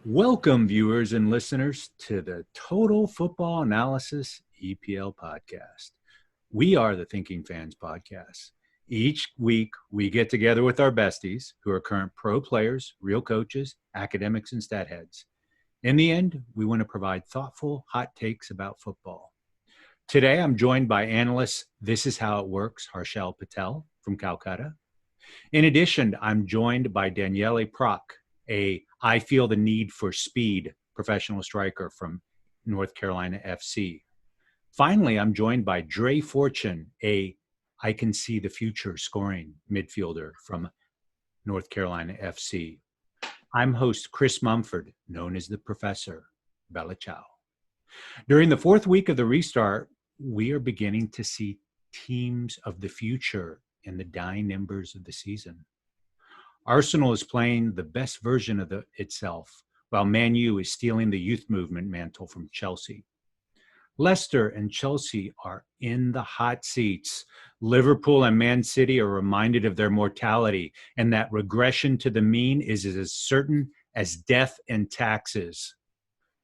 Welcome, viewers and listeners, to the Total Football Analysis EPL podcast. We are the Thinking Fans podcast. Each week, we get together with our besties who are current pro players, real coaches, academics, and stat heads. In the end, we want to provide thoughtful, hot takes about football. Today, I'm joined by Analyst, This Is How It Works, Harshal Patel from Calcutta. In addition, I'm joined by Daniele Proch, I feel the need for speed professional striker from North Carolina FC. Finally, I'm joined by Dre Fortune, I can see the future scoring midfielder from North Carolina FC. I'm host Chris Mumford, known as the Professor. Bella ciao. During the fourth week of the restart, we are beginning to see teams of the future in the dying embers of the season. Arsenal is playing the best version of itself, while ManU is stealing the youth movement mantle from Chelsea. Leicester and Chelsea are in the hot seats. Liverpool and ManCity are reminded of their mortality, and that regression to the mean is as certain as death and taxes.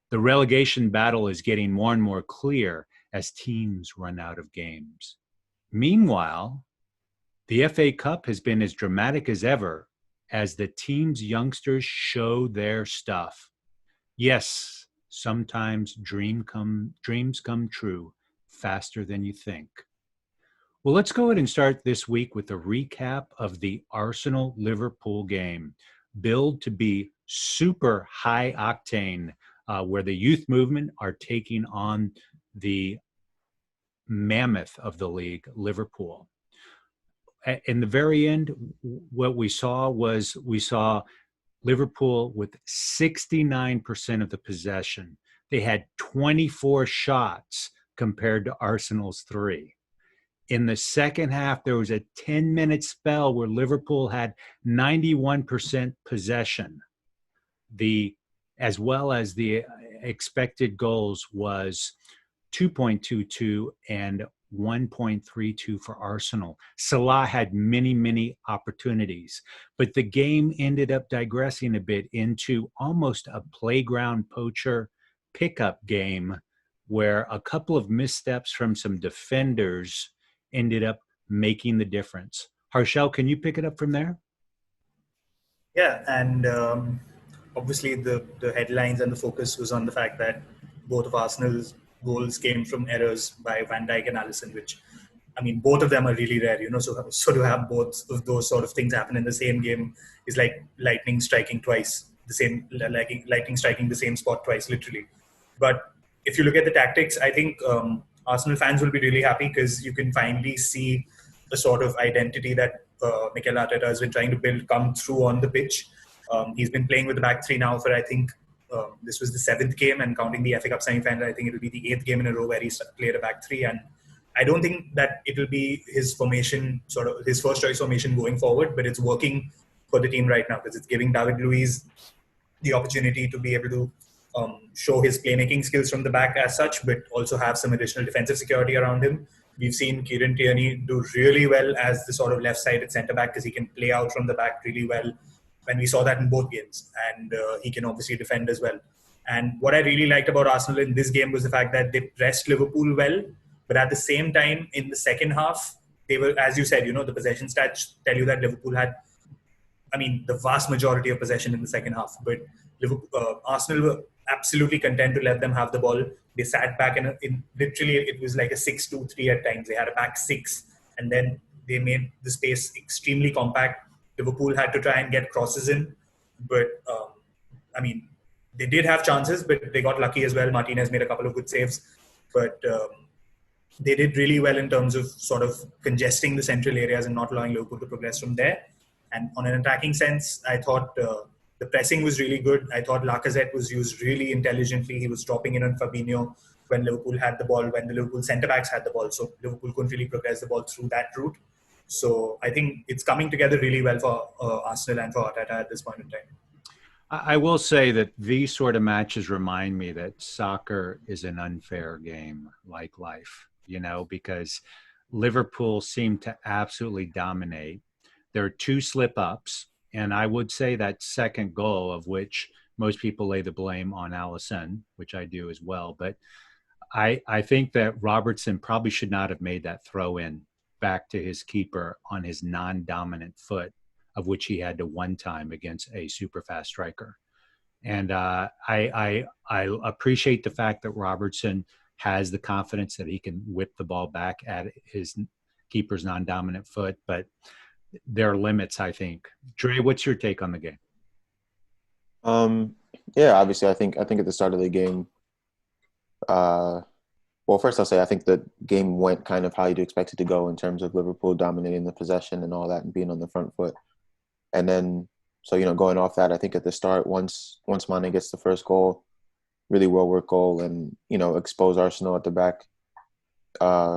The relegation battle is getting more and more clear as teams run out of games. Meanwhile, the FA Cup has been as dramatic as ever, as the team's youngsters show their stuff. Yes, sometimes dreams come true faster than you think. Well, let's go ahead and start this week with a recap of the Arsenal-Liverpool game, billed to be super high octane, where the youth movement are taking on the mammoth of the league, Liverpool. In the very end, what we saw Liverpool with 69% of the possession. They had 24 shots compared to Arsenal's 3. In the second half, there was a 10-minute spell where Liverpool had 91% possession. As well as the expected goals was 2.22 and 1.32 for Arsenal. Salah had many opportunities, but the game ended up digressing a bit into almost a playground poacher pickup game where a couple of missteps from some defenders ended up making the difference. Harshal, can you pick it up from there? Yeah, and obviously the headlines and the focus was on the fact that both of Arsenal's goals came from errors by Van Dijk and Alisson, which, I mean, both of them are really rare, so to have both of those sort of things happen in the same game is like lightning striking twice, lightning striking the same spot twice, literally. But if you look at the tactics, I think Arsenal fans will be really happy because you can finally see the sort of identity that Mikel Arteta has been trying to build come through on the pitch. He's been playing with the back three now for, I think, this was the 7th game, and counting the FA Cup semi-final, I think it will be the 8th game in a row where he's played a back three. And I don't think that it will be his formation, sort of his first choice formation going forward, but it's working for the team right now because it's giving David Luiz the opportunity to be able to show his playmaking skills from the back as such, but also have some additional defensive security around him. We've seen Kieran Tierney do really well as the sort of left-sided centre-back because he can play out from the back really well. And we saw that in both games. And he can obviously defend as well. And what I really liked about Arsenal in this game was the fact that they pressed Liverpool well. But at the same time, in the second half, they were, as you said, the possession stats tell you that Liverpool had, the vast majority of possession in the second half. But Arsenal were absolutely content to let them have the ball. They sat back in literally, it was like a 6-2-3 at times. They had a back six. And then they made the space extremely compact. Liverpool had to try and get crosses in, but they did have chances, but they got lucky as well. Martinez made a couple of good saves, but they did really well in terms of sort of congesting the central areas and not allowing Liverpool to progress from there. And on an attacking sense, I thought the pressing was really good. I thought Lacazette was used really intelligently. He was dropping in on Fabinho when Liverpool had the ball, when the Liverpool centre-backs had the ball, so Liverpool couldn't really progress the ball through that route. So I think it's coming together really well for Arsenal and for Arteta at this point in time. I will say that these sort of matches remind me that soccer is an unfair game like life, because Liverpool seemed to absolutely dominate. There are 2 slip-ups, and I would say that second goal, of which most people lay the blame on Allison, which I do as well. But I think that Robertson probably should not have made that throw in back to his keeper on his non-dominant foot, of which he had to one time against a super fast striker. And I appreciate the fact that Robertson has the confidence that he can whip the ball back at his keeper's non-dominant foot, but there are limits, I think. Dre, what's your take on the game? Yeah, obviously, I think at the start of the game, well, first I'll say I think the game went kind of how you'd expect it to go in terms of Liverpool dominating the possession and all that and being on the front foot. And then, so, going off that, I think at the start, once Mane gets the first goal, really well-worked goal, and, expose Arsenal at the back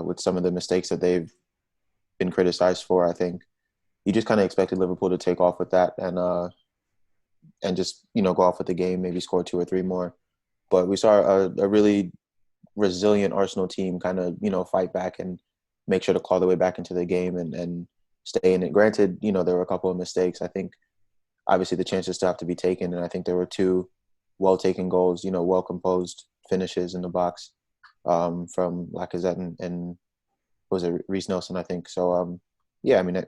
with some of the mistakes that they've been criticized for, I think you just kind of expected Liverpool to take off with that and just, go off with the game, maybe score 2 or 3 more. But we saw a really resilient Arsenal team kind of, fight back and make sure to claw their way back into the game and stay in it. Granted, there were a couple of mistakes. I think obviously the chances still have to be taken, and I think there were 2 well-taken goals, well-composed finishes in the box from Lacazette and was it Reece Nelson, I think. So, yeah, I mean,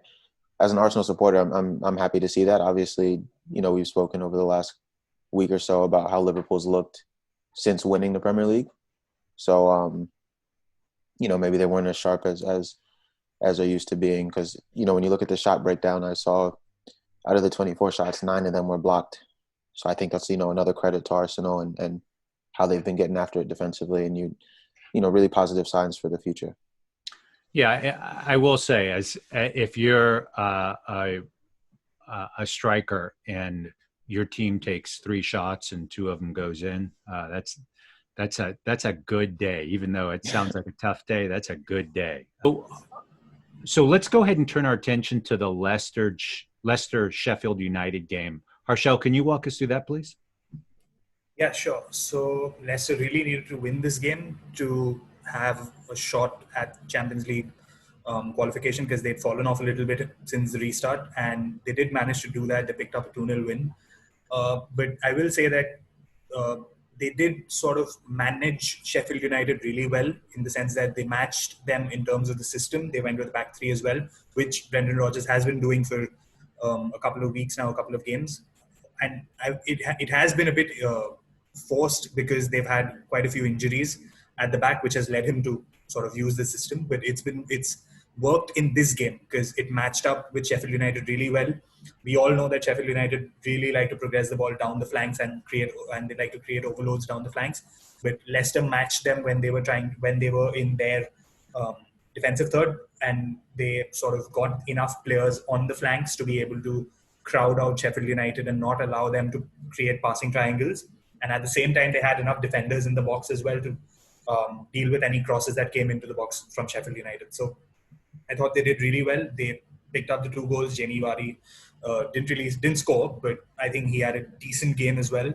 as an Arsenal supporter, I'm happy to see that. Obviously, we've spoken over the last week or so about how Liverpool's looked since winning the Premier League. So, maybe they weren't as sharp as they're used to being. Because, when you look at the shot breakdown, I saw out of the 24 shots, 9 of them were blocked. So I think that's, another credit to Arsenal and how they've been getting after it defensively, and really positive signs for the future. Yeah, I will say, as if you're a striker and your team takes 3 shots and 2 of them goes in, that's a good day. Even though it sounds like a tough day, that's a good day. So let's go ahead and turn our attention to the Leicester Sheffield United game. Harshal, can you walk us through that, please? Yeah, sure. So Leicester really needed to win this game to have a shot at Champions League qualification, because they'd fallen off a little bit since the restart, and they did manage to do that. They picked up a 2-0 win. But I will say that they did sort of manage Sheffield United really well, in the sense that they matched them in terms of the system. They went with the back 3 as well, which Brendan Rodgers has been doing for a couple of weeks now, a couple of games. And it has been a bit forced, because they've had quite a few injuries at the back, which has led him to sort of use the system. But it's worked in this game because it matched up with Sheffield United really well. We all know that Sheffield United really like to progress the ball down the flanks and they like to create overloads down the flanks. But Leicester matched them when they were in their defensive third, and they sort of got enough players on the flanks to be able to crowd out Sheffield United and not allow them to create passing triangles. And at the same time, they had enough defenders in the box as well to deal with any crosses that came into the box from Sheffield United. So I thought they did really well. They picked up the 2 goals. Jamie Vardy didn't score, but I think he had a decent game as well.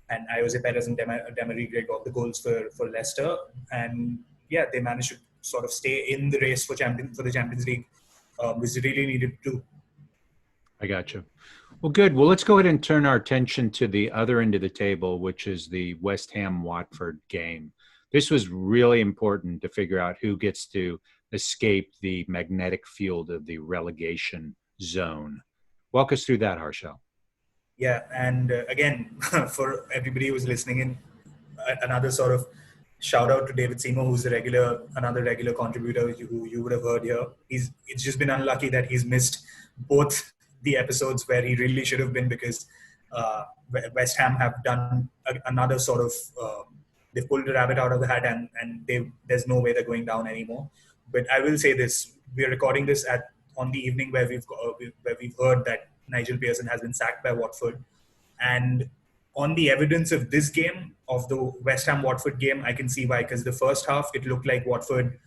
And Jose Perez and Demarai got the goals for Leicester. And yeah, they managed to sort of stay in the race for the Champions League, which they really needed to. I got you. Well, good. Well, let's go ahead and turn our attention to the other end of the table, which is the West Ham Watford game. This was really important to figure out who gets to escape the magnetic field of the relegation zone. Walk us through that, Harshal. Yeah, and again, for everybody who's listening in, another sort of shout out to David Seymour, who's another regular contributor who you would have heard here. It's just been unlucky that he's missed both the episodes where he really should have been, because West Ham have done another sort of they've pulled a rabbit out of the hat, and there's no way they're going down anymore. But I will say this: we're recording this on the evening where we've heard that Nigel Pearson has been sacked by Watford, and on the evidence of this game, of the West Ham Watford game, I can see why. Because the first half, it looked like Watford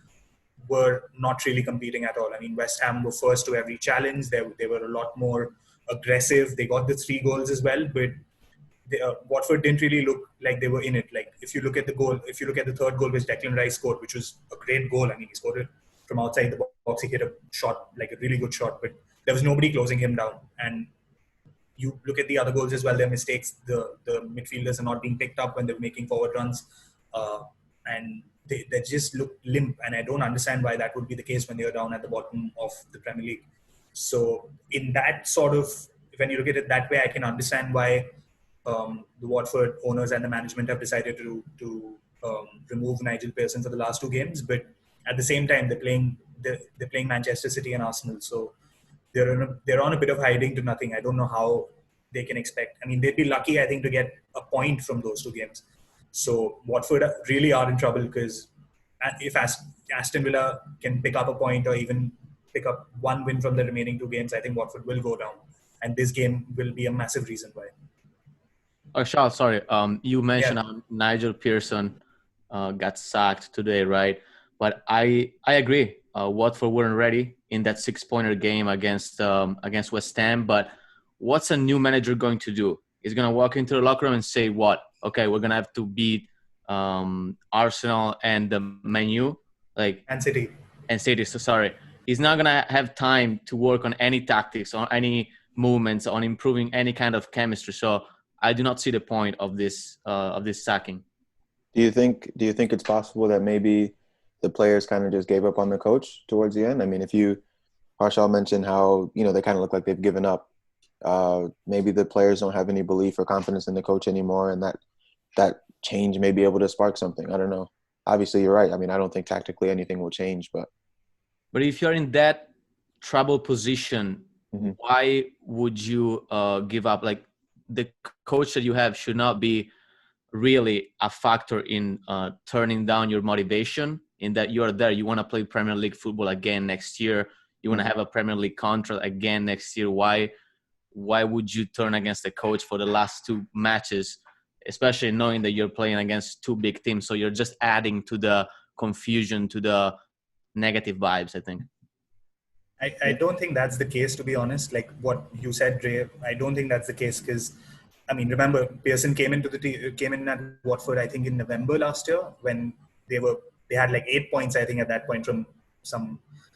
were not really competing at all. I mean, West Ham were first to every challenge. They were a lot more aggressive. They got the 3 goals as well, but Watford didn't really look like they were in it. Like, if you look at the third goal, which Declan Rice scored, which was a great goal. I mean, he scored it from outside the box. He hit a shot, like a really good shot, but there was nobody closing him down. And you look at the other goals as well, their mistakes, the midfielders are not being picked up when they're making forward runs, and they just look limp, and I don't understand why that would be the case when you're down at the bottom of the Premier League. So in that sort of, when you look at it that way, I can understand why the Watford owners and the management have decided to remove Nigel Pearson for the last two games. But at the same time, they're playing Manchester City and Arsenal, so they're on a bit of hiding to nothing. I don't know how they can expect. I mean, they'd be lucky, I think, to get a point from those two games. So Watford really are in trouble, because if Aston Villa can pick up a point or even pick up one win from the remaining two games, I think Watford will go down. And this game will be a massive reason why. Harshal, sorry. You mentioned how Nigel Pearson got sacked today, right? But I agree. Watford weren't ready in that 6-pointer game against West Ham. But what's a new manager going to do? He's going to walk into the locker room and say, what? Okay, we're going to have to beat Arsenal and the ManU. And City. And City, so sorry. He's not going to have time to work on any tactics, on any movements, on improving any kind of chemistry. So I do not see the point of this sacking. Do you think it's possible that maybe the players kind of just gave up on the coach towards the end? I mean, Harshal mentioned how, they kind of look like they've given up. Maybe the players don't have any belief or confidence in the coach anymore, and that change may be able to spark something. I don't know. Obviously, you're right. I mean, I don't think tactically anything will change, but if you're in that trouble position, mm-hmm. why would you give up? Like, the coach that you have should not be really a factor in turning down your motivation, in that you are there. You want to play Premier League football again next year. You want to have a Premier League contract again next year. Why would you turn against the coach for the last two matches, especially knowing that you're playing against two big teams? So you're just adding to the confusion, to the negative vibes, I think. I don't think that's the case, to be honest. Like what you said, Ray, I don't think that's the case, because, I mean, remember, Pearson came in at Watford, I think, in November last year, when they had like 8 points, I think, at that point from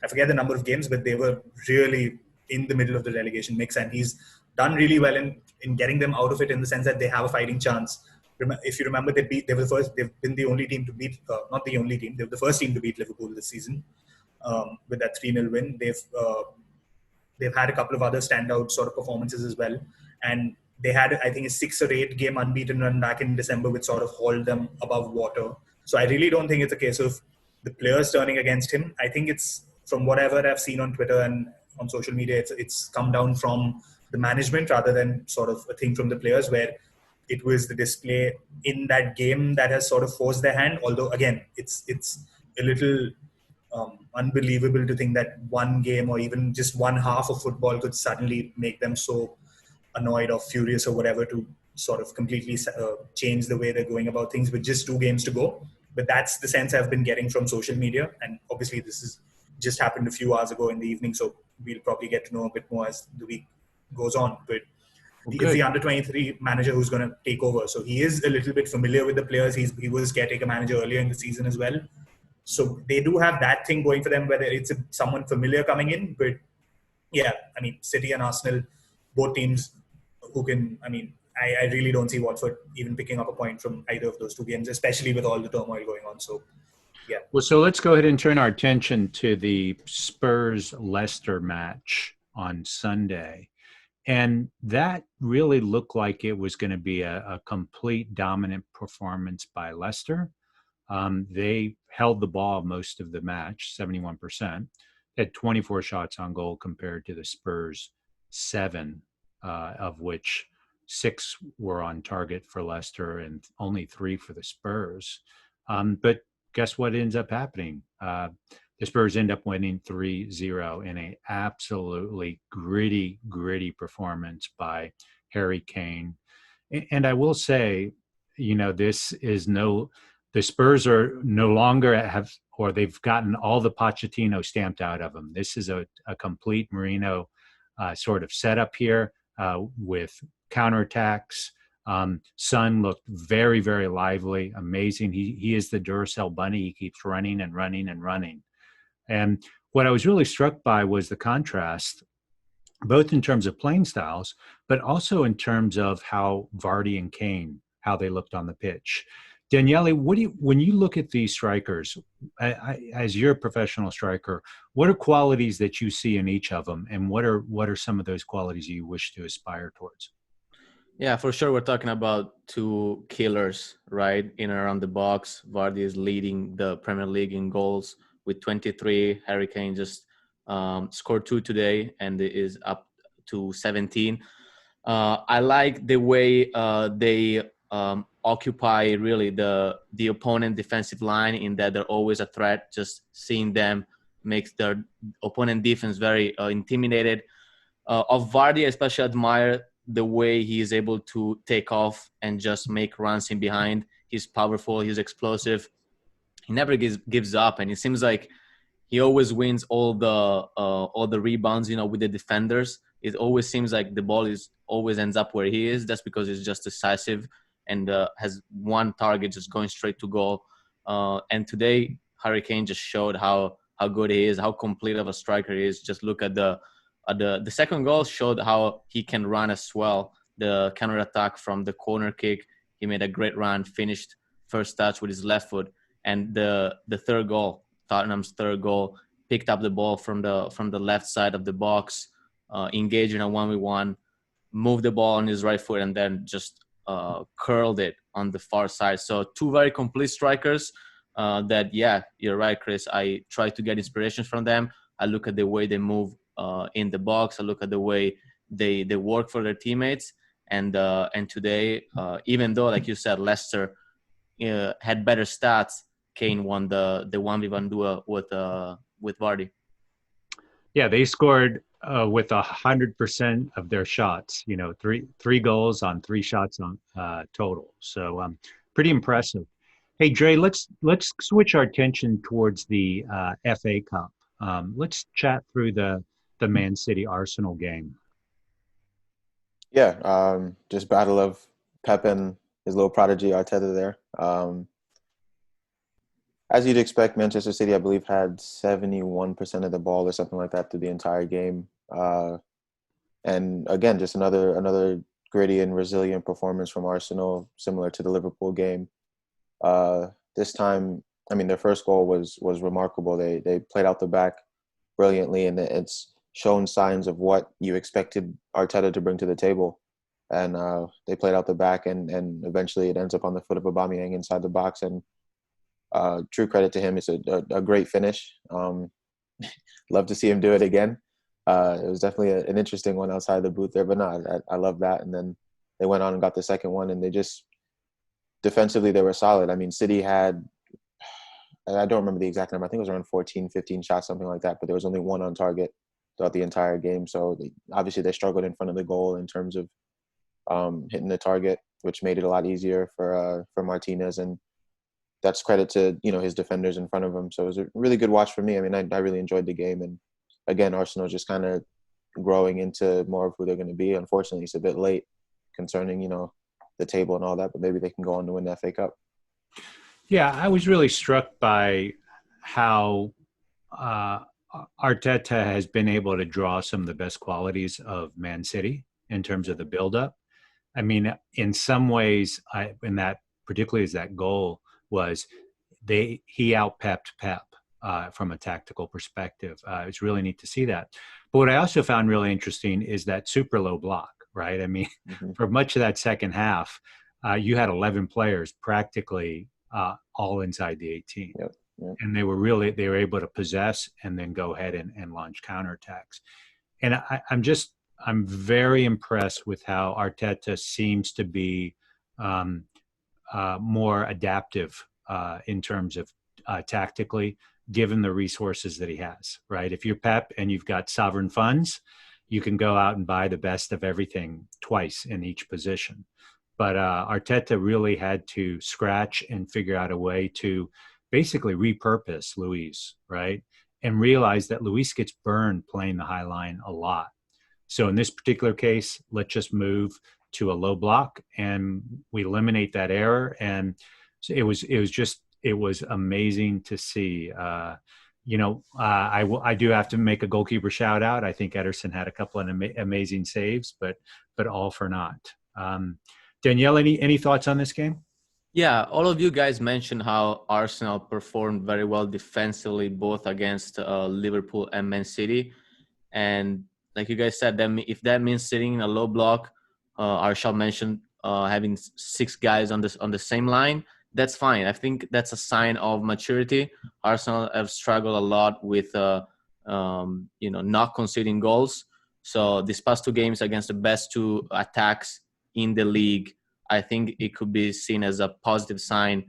I forget the number of games, but they were really in the middle of the relegation mix, and he's done really well in getting them out of it, in the sense that they have a fighting chance. If you remember, they've been the only team to beat, not the only team, they were the first team to beat Liverpool this season. With that 3-0 win, they've had a couple of other standout sort of performances as well, and they had, I think, a 6 or 8 game unbeaten run back in December, which sort of hauled them above water. So I really don't think it's a case of the players turning against him. I think it's, from whatever I've seen on Twitter and on social media, it's come down from the management rather than sort of a thing from the players, where it was the display in that game that has sort of forced their hand. Although, again, it's a little unbelievable to think that one game or even just one half of football could suddenly make them so annoyed or furious or whatever to sort of completely change the way they're going about things with just 2 games to go. But that's the sense I've been getting from social media. And obviously this is just happened a few hours ago in the evening, so we'll probably get to know a bit more as the week goes on. But it's the under-23 manager who's going to take over. So he is a little bit familiar with the players. He was caretaker manager earlier in the season as well. So they do have that thing going for them, whether it's someone familiar coming in. But yeah, I mean, City and Arsenal, both teams who can, I mean, I really don't see Watford even picking up a point from either of those two games, especially with all the turmoil going on. So, yeah. Well, so let's go ahead and turn our attention to the Spurs-Leicester match on Sunday. And that really looked like it was going to be a complete dominant performance by Leicester. They held the ball most of the match, 71%, had 24 shots on goal compared to the Spurs 7, of which 6 were on target for Leicester and only 3 for the Spurs. But guess what ends up happening? The Spurs end up winning 3-0 in an absolutely gritty performance by Harry Kane. And I will say, the Spurs are no longer they've gotten all the Pochettino stamped out of them. This is a complete Mourinho sort of setup here with counterattacks. Son looked very, very lively, amazing. He is the Duracell bunny. He keeps running and running and running. And what I was really struck by was the contrast both in terms of playing styles, but also in terms of how Vardy and Kane, how they looked on the pitch. Daniele, when you look at these strikers, as you're a professional striker, what are qualities that you see in each of them, and what are some of those qualities you wish to aspire towards? Yeah, for sure. We're talking about two killers, right? In and around the box. Vardy is leading the Premier League in goals with 23. Harry Kane just scored 2 today and is up to 17. I like the way they occupy really the opponent defensive line, in that they're always a threat. Just seeing them makes their opponent defense very intimidated. Of Vardy, I especially admire the way he is able to take off and just make runs in behind. He's powerful. He's explosive. He never gives up, and it seems like he always wins all the rebounds. With the defenders, it always seems like the ball always ends up where he is. That's because he's just decisive and has one target, just going straight to goal. And today, Harry Kane just showed how good he is, how complete of a striker he is. Just look at the second goal showed how he can run as well. The counter attack from the corner kick, he made a great run, finished first touch with his left foot, and the third goal, Tottenham's third goal, picked up the ball from the left side of the box, engaged in a 1v1, moved the ball on his right foot, and then just curled it on the far side. So two very complete strikers. Yeah, you're right, Chris. I try to get inspirations from them. I look at the way they move in the box. I look at the way they work for their teammates. And today, even though, like you said, Leicester had better stats, Kane won the 1v1 duel with Vardy. Yeah, they scored with 100% of their shots. Three goals on 3 shots on total. So pretty impressive. Hey, Dre, let's switch our attention towards the FA Cup. Let's chat through the ManCity Arsenal game. Yeah, just battle of Pep and his little prodigy Arteta there. As you'd expect, Manchester City, I believe, had 71% of the ball or something like that through the entire game. And again, just another gritty and resilient performance from Arsenal, similar to the Liverpool game. This time, I mean, their first goal was remarkable. They played out the back brilliantly, and it's shown signs of what you expected Arteta to bring to the table. And they played out the back, and eventually it ends up on the foot of Aubameyang inside the box. And true credit to him. It's a great finish. Love to see him do it again. It was definitely an interesting one outside the booth there, but no, I love that. And then they went on and got the second one, and they just defensively, they were solid. I mean, City had, I don't remember the exact number. I think it was around 14, 15 shots, something like that, but there was only one on target throughout the entire game. So obviously they struggled in front of the goal in terms of hitting the target, which made it a lot easier for Martinez. And that's credit to, his defenders in front of him. So it was a really good watch for me. I mean, I really enjoyed the game. And again, Arsenal just kind of growing into more of who they're going to be. Unfortunately, it's a bit late concerning, the table and all that, but maybe they can go on to win the FA Cup. Yeah, I was really struck by how Arteta has been able to draw some of the best qualities of Man City in terms of the build-up. I mean, in some ways, particularly as that goal was, he out-pepped Pep from a tactical perspective. It's really neat to see that. But what I also found really interesting is that super low block, right? I mean, for much of that second half, you had 11 players practically all inside the 18. Yep. And they were able to possess and then go ahead and launch counterattacks. And I'm very impressed with how Arteta seems to be more adaptive in terms of tactically, given the resources that he has, right? If you're Pep and you've got sovereign funds, you can go out and buy the best of everything twice in each position. But Arteta really had to scratch and figure out a way to basically repurpose Luis, right? And realize that Luis gets burned playing the high line a lot. So in this particular case, let's just move to a low block and we eliminate that error. And so it was amazing to see I do have to make a goalkeeper shout out. I think Ederson had a couple of amazing saves, but all for naught. Daniele, any thoughts on this game? Yeah, all of you guys mentioned how Arsenal performed very well defensively, both against Liverpool and ManCity. And like you guys said, if that means sitting in a low block, Harshal mentioned having 6 guys on the same line. That's fine. I think that's a sign of maturity. Arsenal have struggled a lot with not conceding goals. So these past 2 games against the best 2 attacks in the league, I think it could be seen as a positive sign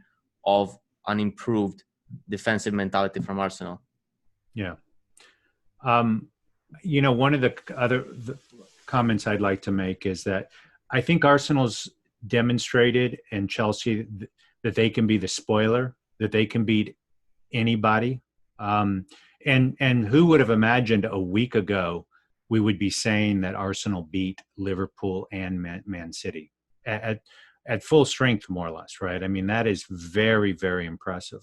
of an improved defensive mentality from Arsenal. Yeah. One of the other comments I'd like to make is that I think Arsenal's demonstrated and Chelsea that they can be the spoiler, that they can beat anybody. And who would have imagined a week ago we would be saying that Arsenal beat Liverpool and ManCity at full strength, more or less, right? I mean, that is very, very impressive.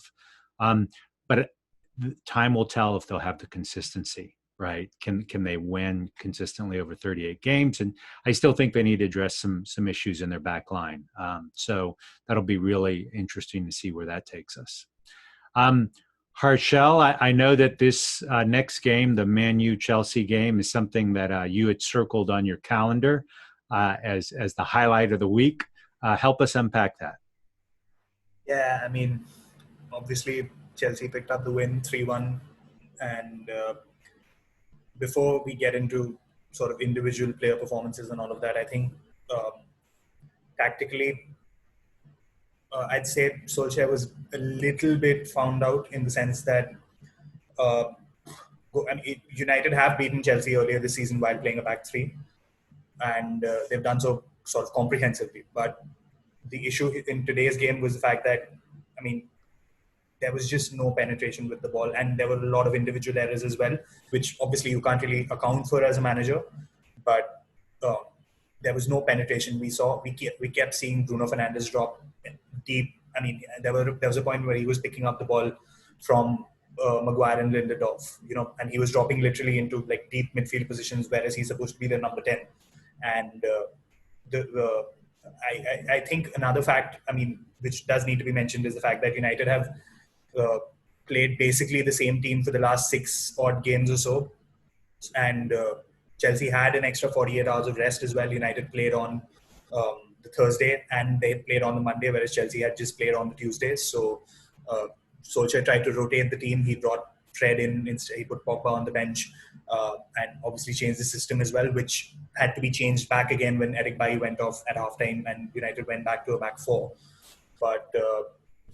But time will tell if they'll have the consistency, right? Can they win consistently over 38 games? And I still think they need to address some issues in their back line. So that'll be really interesting to see where that takes us. Harshal, I know that this next game, the ManU-Chelsea game, is something that you had circled on your calendar as the highlight of the week. Help us unpack that. Yeah, I mean, obviously Chelsea picked up the win 3-1, and before we get into sort of individual player performances and all of that, I think tactically, I'd say Solskjaer was a little bit found out in the sense that United have beaten Chelsea earlier this season while playing a back 3, and they've done so sort of comprehensively. But the issue in today's game was the fact that, I mean, there was just no penetration with the ball, and there were a lot of individual errors as well, which obviously you can't really account for as a manager. But there was no penetration. We kept seeing Bruno Fernandes drop deep. I mean, there was a point where he was picking up the ball from Maguire and Lindelof, and he was dropping literally into like deep midfield positions, whereas he's supposed to be the number 10. And I think another fact, I mean, which does need to be mentioned, is the fact that United have played basically the same team for the last 6 odd games or so, and Chelsea had an extra 48 hours of rest as well. United played on the Thursday and they played on the Monday, whereas Chelsea had just played on the Tuesday. So Solskjaer tried to rotate the team. He brought Fred in instead. He put Pogba on the bench, and obviously changed the system as well, which had to be changed back again when Eric Bailly went off at halftime and United went back to a back 4. But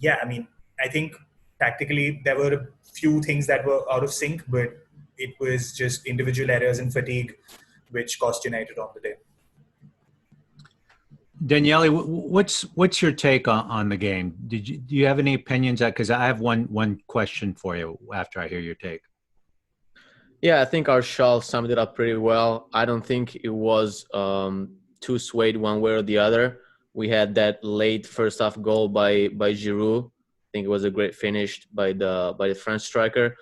yeah, I mean, I think tactically there were a few things that were out of sync, but it was just individual errors and fatigue which cost United on the day. Daniele, what's your take on the game? Do you have any opinions? Because I have one question for you after I hear your take. Yeah, I think Harshal summed it up pretty well. I don't think it was too swayed one way or the other. We had that late first half goal by Giroud. I think it was a great finish by the French striker.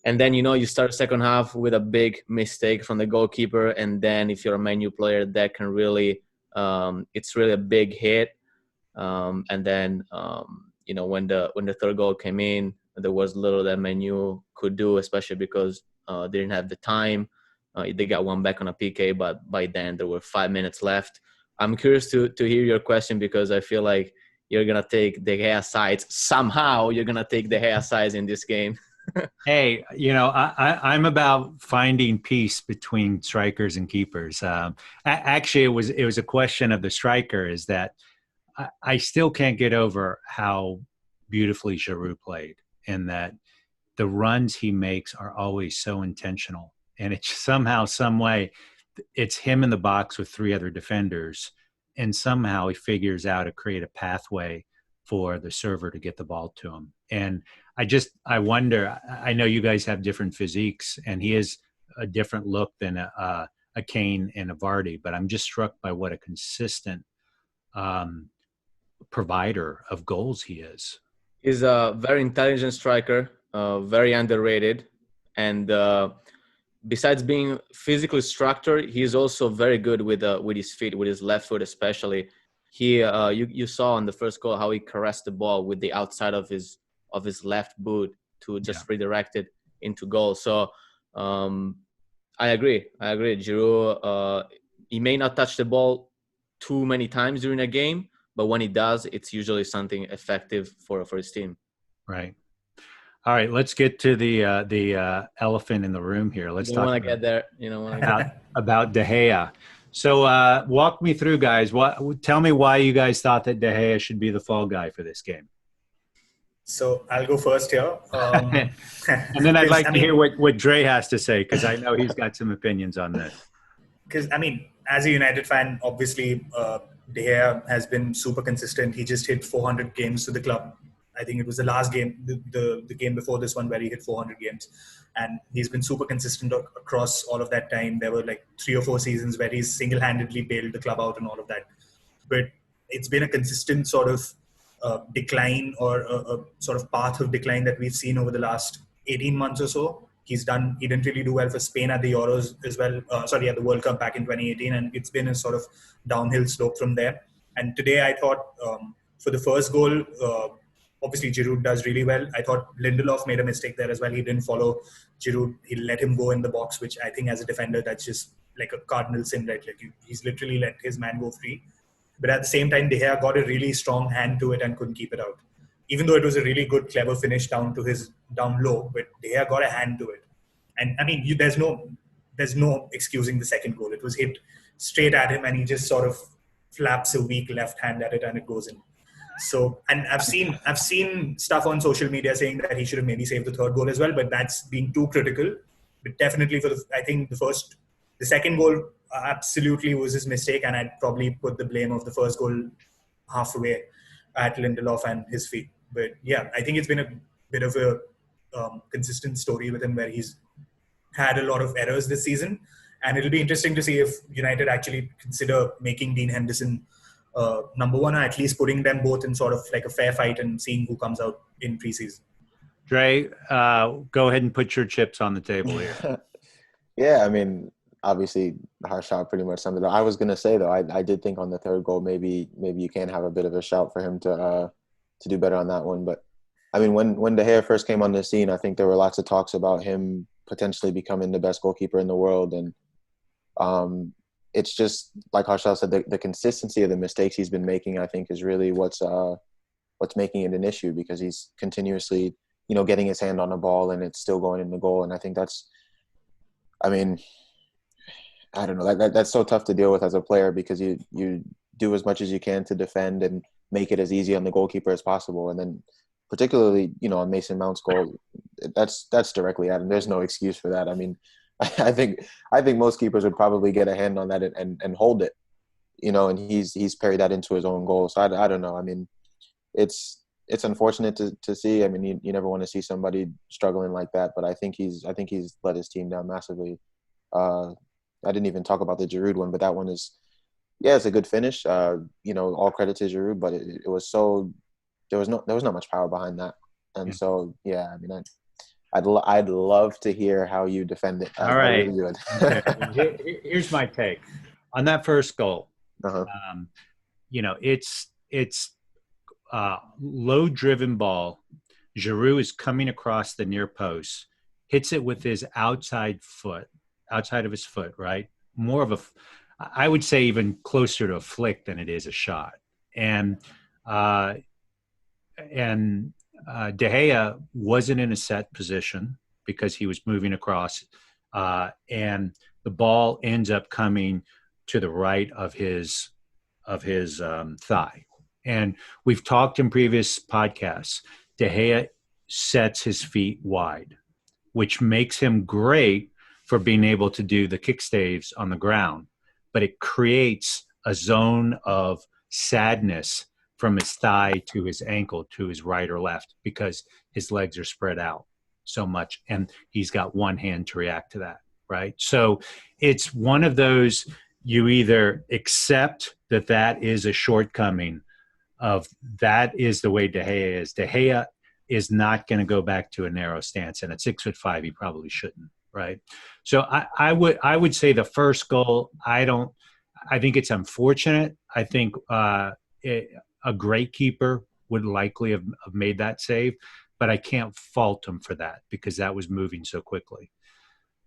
And then, you start second half with a big mistake from the goalkeeper. And then if you're a ManU player, that can really, it's really a big hit. And then, when the third goal came in, there was little that ManU could do, especially because they didn't have the time. They got one back on a PK, but by then there were 5 minutes left. I'm curious to hear your question, because I feel like you're going to take the hair sides. Somehow you're going to take the hair sides in this game. Hey, I'm about finding peace between strikers and keepers. Actually, it was a question of the striker, is that I still can't get over how beautifully Giroud played, and that the runs he makes are always so intentional. And it's somehow, some way, it's him in the box with 3 other defenders, and somehow he figures out to create a pathway for the server to get the ball to him. And I wonder, I know you guys have different physiques, and he is a different look than a Kane and a Vardy, but I'm just struck by what a consistent provider of goals he is. He's a very intelligent striker. very underrated. And besides being physically structured, he's also very good with his feet, with his left foot especially. You saw on the first goal how he caressed the ball with the outside of his left boot to just redirect it into goal. So I agree. Giroud, he may not touch the ball too many times during a game, but when he does, it's usually something effective for his team. Right. All right, let's get to the elephant in the room here. Let's talk want to get there. about De Gea. So walk me through, guys. Tell me why you guys thought that De Gea should be the fall guy for this game. So I'll go first here. And then I'd like to hear what Dre has to say, because I know he's got some opinions on this. Because, as a United fan, obviously, De Gea has been super consistent. He just hit 400 games to the club. I think it was the last game, the game before this one, where he hit 400 games. And he's been super consistent across all of that time. There were like 3 or 4 seasons where he's single-handedly bailed the club out and all of that. But it's been a consistent sort of decline, or a sort of path of decline that we've seen over the last 18 months or so. He didn't really do well for Spain at the Euros as well. At the World Cup back in 2018. And it's been a sort of downhill slope from there. And today I thought for the first goal, obviously Giroud does really well. I thought Lindelof made a mistake there as well. He didn't follow Giroud. He let him go in the box, which I think as a defender, that's just like a cardinal sin, right? Like he's literally let his man go free. But at the same time, De Gea got a really strong hand to it and couldn't keep it out. Even though it was a really good, clever finish down low, but De Gea got a hand to it. And there's no excusing the second goal. It was hit straight at him, and he just sort of flaps a weak left hand at it, and it goes in. So, and I've seen stuff on social media saying that he should have maybe saved the third goal as well, but that's being too critical. But definitely I think the second goal absolutely was his mistake, and I'd probably put the blame of the first goal halfway at Lindelof and his feet. But yeah, I think it's been a bit of a consistent story with him, where he's had a lot of errors this season, and it'll be interesting to see if United actually consider making Dean Henderson number one, or at least putting them both in sort of like a fair fight and seeing who comes out in preseason. Dre, go ahead and put your chips on the table here. Yeah, obviously Harshal pretty much summed it up. I was going to say, though, I did think on the third goal, maybe you can have a bit of a shout for him to do better on that one. But when De Gea first came on the scene, I think there were lots of talks about him potentially becoming the best goalkeeper in the world. And it's just like Harshal said, the consistency of the mistakes he's been making, I think, is really what's making it an issue, because he's continuously, getting his hand on the ball and it's still going in the goal. And I think that's, I don't know, that's so tough to deal with as a player, because you do as much as you can to defend and make it as easy on the goalkeeper as possible. And then particularly, on Mason Mount's goal, that's directly at him. There's no excuse for that. I think most keepers would probably get a hand on that and hold it, and he's parried that into his own goal. So I don't know. It's unfortunate to see. You never want to see somebody struggling like that, but I think he's let his team down massively. I didn't even talk about the Giroud one, but that one is, it's a good finish. All credit to Giroud, but it was so, there was not much power behind that. And so, I'd love to hear how you defend it. All right. Okay. Here's my take on that first goal. Uh-huh. It's low driven ball. Giroud is coming across the near post, hits it with his outside of his foot, right? More of I would say even closer to a flick than it is a shot. And De Gea wasn't in a set position because he was moving across, and the ball ends up coming to the right of his thigh. And we've talked in previous podcasts, De Gea sets his feet wide, which makes him great for being able to do the kick staves on the ground, but it creates a zone of sadness from his thigh to his ankle to his right or left, because his legs are spread out so much and he's got one hand to react to that, right? So it's one of those, you either accept that is a shortcoming of that is the way De Gea is. De Gea is not going to go back to a narrow stance. And at 6'5", he probably shouldn't, right? So I would say the first goal, I think it's unfortunate. I think a great keeper would likely have made that save, but I can't fault him for that because that was moving so quickly.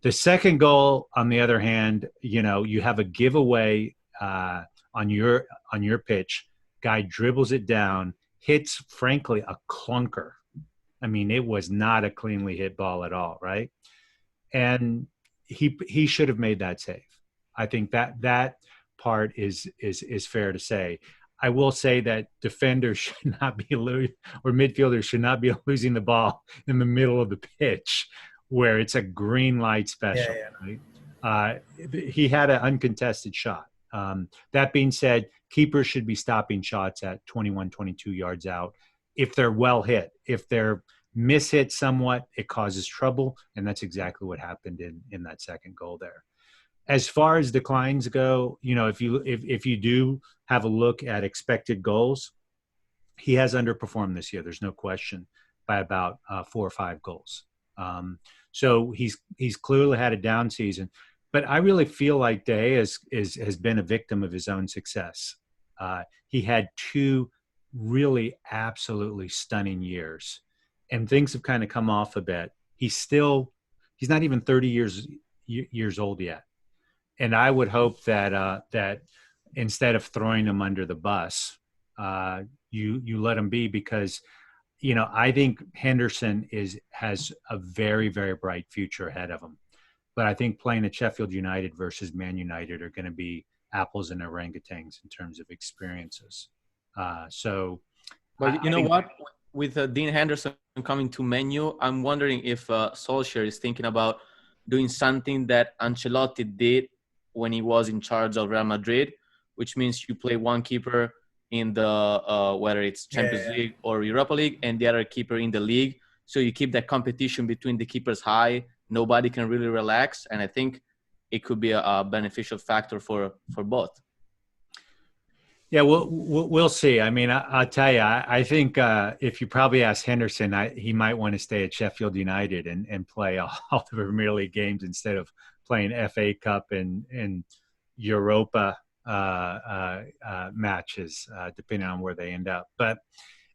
The second goal, on the other hand, you have a giveaway on your pitch. Guy dribbles it down, hits, frankly, a clunker. I mean, it was not a cleanly hit ball at all, right? And he should have made that save. I think that part is fair to say. I will say that defenders should not be or midfielders should not be losing the ball in the middle of the pitch where it's a green light special. Yeah. Right? He had an uncontested shot. That being said, keepers should be stopping shots at 21, 22 yards out. If they're well hit, if they're mishit somewhat, it causes trouble. And that's exactly what happened in that second goal there. As far as declines go, if you do have a look at expected goals, he has underperformed this year. There's no question, by about 4 or 5 goals. So he's clearly had a down season. But I really feel like De Gea has been a victim of his own success. He had 2 really absolutely stunning years, and things have kind of come off a bit. He's not even 30 years old yet. And I would hope that instead of throwing him under the bus, you let him be, because I think Henderson has a very, very bright future ahead of him. But I think playing at Sheffield United versus ManUnited are going to be apples and orangutans in terms of experiences. But what? With Dean Henderson coming to ManU, I'm wondering if Solskjaer is thinking about doing something that Ancelotti did when he was in charge of Real Madrid, which means you play one keeper in the whether it's Champions League or Europa League, and the other keeper in the league. So you keep that competition between the keepers high. Nobody can really relax, and I think it could be a beneficial factor for both. Yeah, we'll see. I mean, I'll tell you, I think if you probably ask Henderson, he might want to stay at Sheffield United and play all the Premier League games instead of playing FA Cup and Europa matches, depending on where they end up. But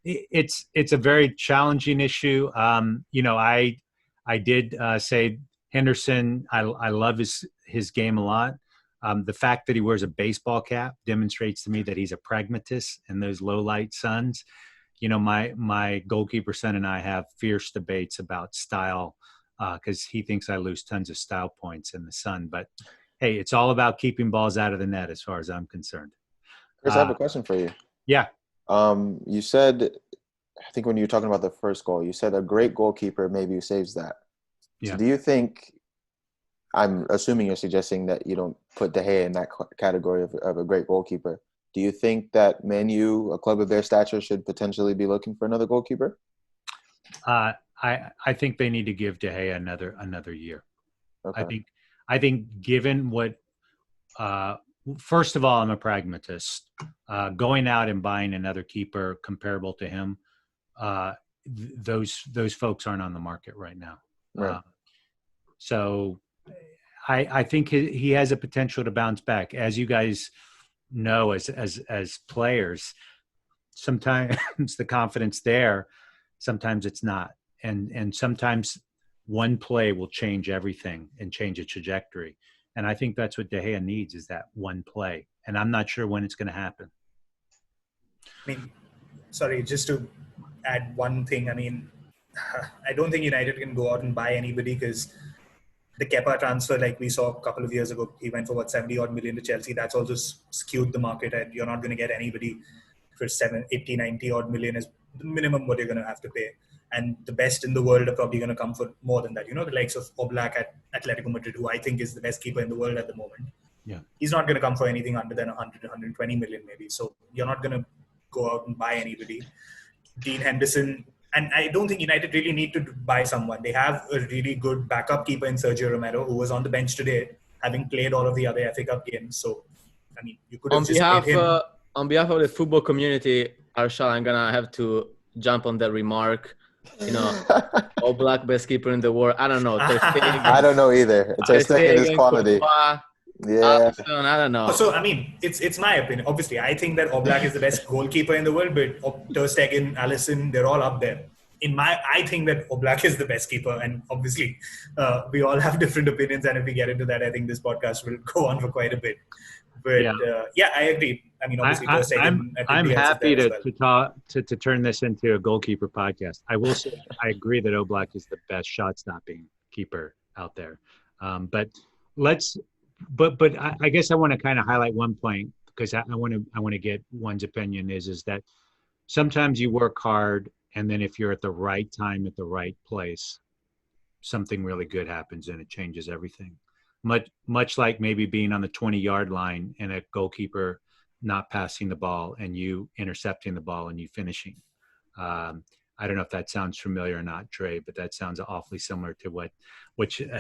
it's a very challenging issue. I did say Henderson, I love his game a lot. The fact that he wears a baseball cap demonstrates to me that he's a pragmatist in those low light suns. My goalkeeper son and I have fierce debates about style because he thinks I lose tons of style points in the sun. But hey, it's all about keeping balls out of the net as far as I'm concerned. Chris, I have a question for you. Yeah. You said, I think when you were talking about the first goal, you said a great goalkeeper maybe saves that. Yeah. So do you think, I'm assuming you're suggesting that you don't put De Gea in that category of a great goalkeeper. Do you think that ManU, a club of their stature, should potentially be looking for another goalkeeper? I think they need to give De Gea another year. Okay. I think given what, first of all, I'm a pragmatist. Going out and buying another keeper comparable to him, those folks aren't on the market right now. Right. So I think he has a potential to bounce back. As you guys know, as players, sometimes the confidence there, sometimes it's not. And sometimes one play will change everything and change a trajectory. And I think that's what De Gea needs, is that one play. And I'm not sure when it's going to happen. I mean, sorry, just to add one thing. I mean, I don't think United can go out and buy anybody, because the Kepa transfer, like we saw a couple of years ago, he went for 70-odd million to Chelsea. That's also skewed the market, and you're not going to get anybody for 80, 90-odd million is the minimum what you're going to have to pay. And the best in the world are probably going to come for more than that. The likes of Oblak at Atletico Madrid, who I think is the best keeper in the world at the moment. Yeah, he's not going to come for anything under than 100, 120 million maybe. So you're not going to go out and buy anybody. Dean Henderson, and I don't think United really need to buy someone. They have a really good backup keeper in Sergio Romero, who was on the bench today, having played all of the other FA Cup games. So, I mean, you could have just paid him. On behalf of the football community, Harshal, I'm going to have to jump on that remark. Oblak best keeper in the world. I don't know. Ter Stegen, I don't know either. Ter Stegen is quality. Courtois, Yeah. Alisson, I don't know. So I mean, it's my opinion. Obviously, I think that Oblak is the best goalkeeper in the world, but Ter Stegen, Alisson, they're all up there. I think that Oblak is the best keeper, and obviously, we all have different opinions. And if we get into that, I think this podcast will go on for quite a bit. But I agree. I mean, obviously, Ter Stegen. I'm happy to turn this into a goalkeeper podcast. I will say I agree that Oblak is the best shot-stopping keeper out there. But I guess I want to kind of highlight one point because I want to get one's opinion is that sometimes you work hard, and then if you're at the right time at the right place, something really good happens and it changes everything. Much like maybe being on the 20-yard line and a goalkeeper not passing the ball and you intercepting the ball and you finishing. I don't know if that sounds familiar or not, Trey, but that sounds awfully similar to what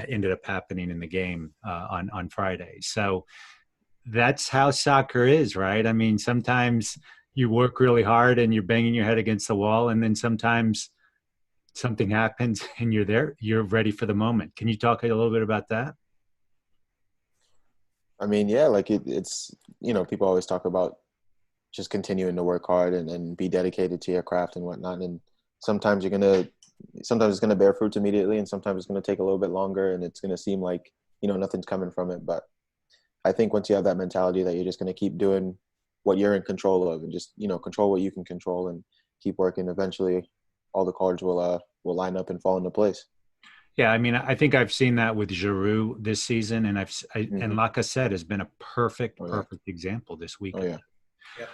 ended up happening in the game on Friday. So that's how soccer is, right? I mean, sometimes you work really hard and you're banging your head against the wall, and then sometimes something happens and you're ready for the moment. Can you talk a little bit about that? I mean, yeah, like it's, people always talk about just continuing to work hard and be dedicated to your craft and whatnot. And sometimes it's going to bear fruits immediately, and sometimes it's going to take a little bit longer, and it's going to seem like, nothing's coming from it. But I think once you have that mentality that you're just going to keep doing what you're in control of and just, control what you can control and keep working, eventually all the cards will line up and fall into place. Yeah, I mean, I think I've seen that with Giroud this season, and and Lacazette has been a perfect example this week. Oh, yeah.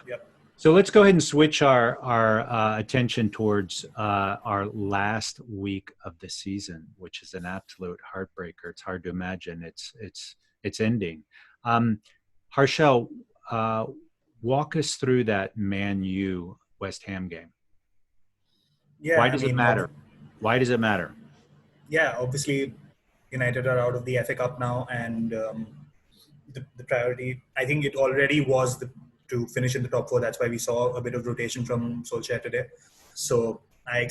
Yep. So let's go ahead and switch our attention towards our last week of the season, which is an absolute heartbreaker. It's hard to imagine it's ending. Harshal, walk us through that ManU West Ham game. Yeah, Why does it matter? Why does it matter? Yeah, obviously, United are out of the FA Cup now, and the priority, I think it already was to finish in the top four. That's why we saw a bit of rotation from Solskjaer today. So I'd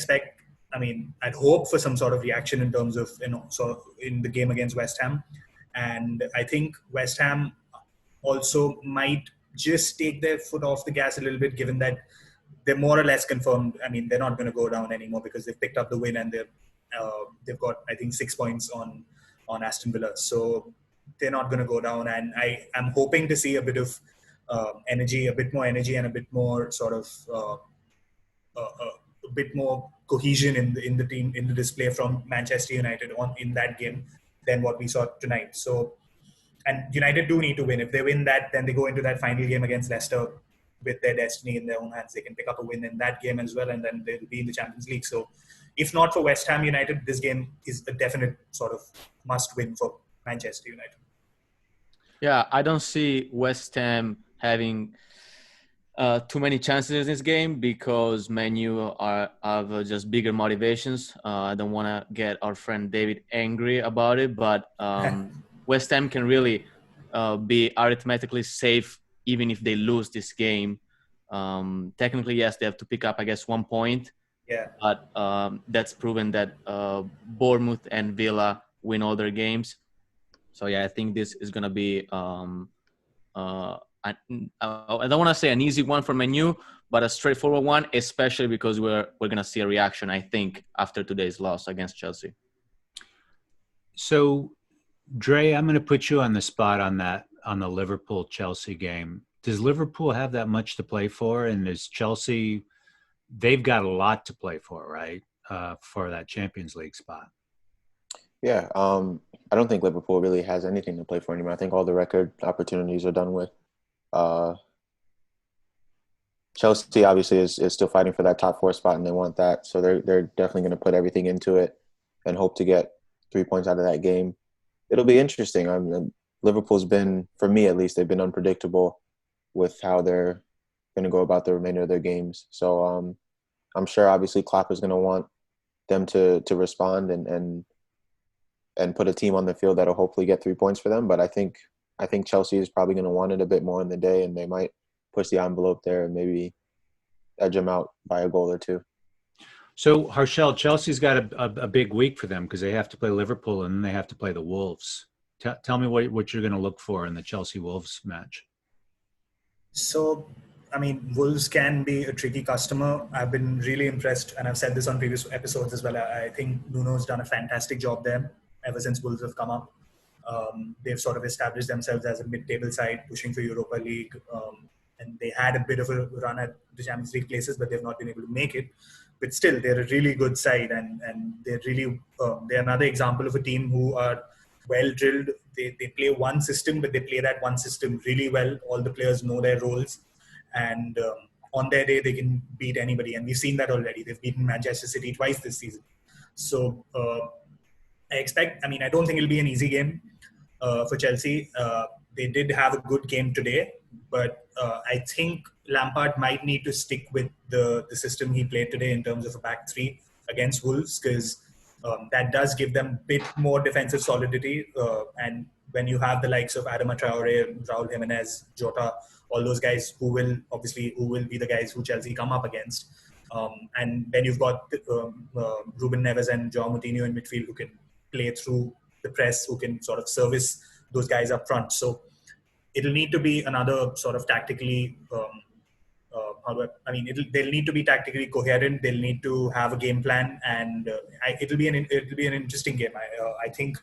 hope for some sort of reaction in terms of, in the game against West Ham. And I think West Ham also might just take their foot off the gas a little bit, given that they're more or less confirmed. I mean, they're not going to go down anymore because they've picked up the win and they've got, I think, 6 points on Aston Villa. So they're not going to go down. And I'm hoping to see a bit of energy, a bit more energy, and a bit more sort of a bit more cohesion in the team, in the display from Manchester United in that game than what we saw tonight. So, and United do need to win. If they win that, then they go into that final game against Leicester with their destiny in their own hands. They can pick up a win in that game as well, and then they'll be in the Champions League. So if not for West Ham United, this game is a definite sort of must win for Manchester United. Yeah, I don't see West Ham having too many chances in this game because ManU have just bigger motivations. I don't want to get our friend David angry about it, but West Ham can really be arithmetically safe even if they lose this game. Technically, yes, they have to pick up, I guess, 1 point. Yeah. But that's proven that Bournemouth and Villa win all their games. So, yeah, I think this is going to be I don't want to say an easy one for ManU, but a straightforward one, especially because we're going to see a reaction, I think, after today's loss against Chelsea. So, Dre, I'm going to put you on the spot on the Liverpool-Chelsea game. Does Liverpool have that much to play for? And is Chelsea, they've got a lot to play for, right, for that Champions League spot? Yeah, I don't think Liverpool really has anything to play for anymore. I think all the record opportunities are done with. Chelsea obviously is still fighting for that top 4 spot, and they want that. So they're definitely going to put everything into it and hope to get 3 points out of that game. It'll be interesting. Liverpool's been, for me at least, they've been unpredictable with how they're going to go about the remainder of their games. So I'm sure obviously Klopp is going to want them to respond and put a team on the field that'll hopefully get 3 points for them. But I think Chelsea is probably going to want it a bit more in the day, and they might push the envelope there and maybe edge them out by a goal or two. So, Harshal, Chelsea's got a big week for them because they have to play Liverpool and then they have to play the Wolves. Tell me what you're going to look for in the Chelsea-Wolves match. So, I mean, Wolves can be a tricky customer. I've been really impressed, and I've said this on previous episodes as well. I think Nuno's done a fantastic job there ever since Wolves have come up. They've sort of established themselves as a mid-table side, pushing for Europa League. And they had a bit of a run at the Champions League places, but they've not been able to make it. But still, they're a really good side, and they're really they're another example of a team who are well drilled. They play one system, but they play that one system really well. All the players know their roles, and on their day they can beat anybody. And we've seen that already. They've beaten Manchester City twice this season. So I don't think it'll be an easy game for Chelsea. They did have a good game today, but I think Lampard might need to stick with the system he played today in terms of a back three against Wolves, because that does give them a bit more defensive solidity. And when you have the likes of Adama Traore, Raul Jimenez, Jota, all those guys who will be the guys who Chelsea come up against. And then you've got Ruben Neves and Joao Moutinho in midfield who can play through the press, who can sort of service those guys up front. So it'll need to be another sort of tactically they'll need to be tactically coherent. They'll need to have a game plan, and it'll be an interesting game. I think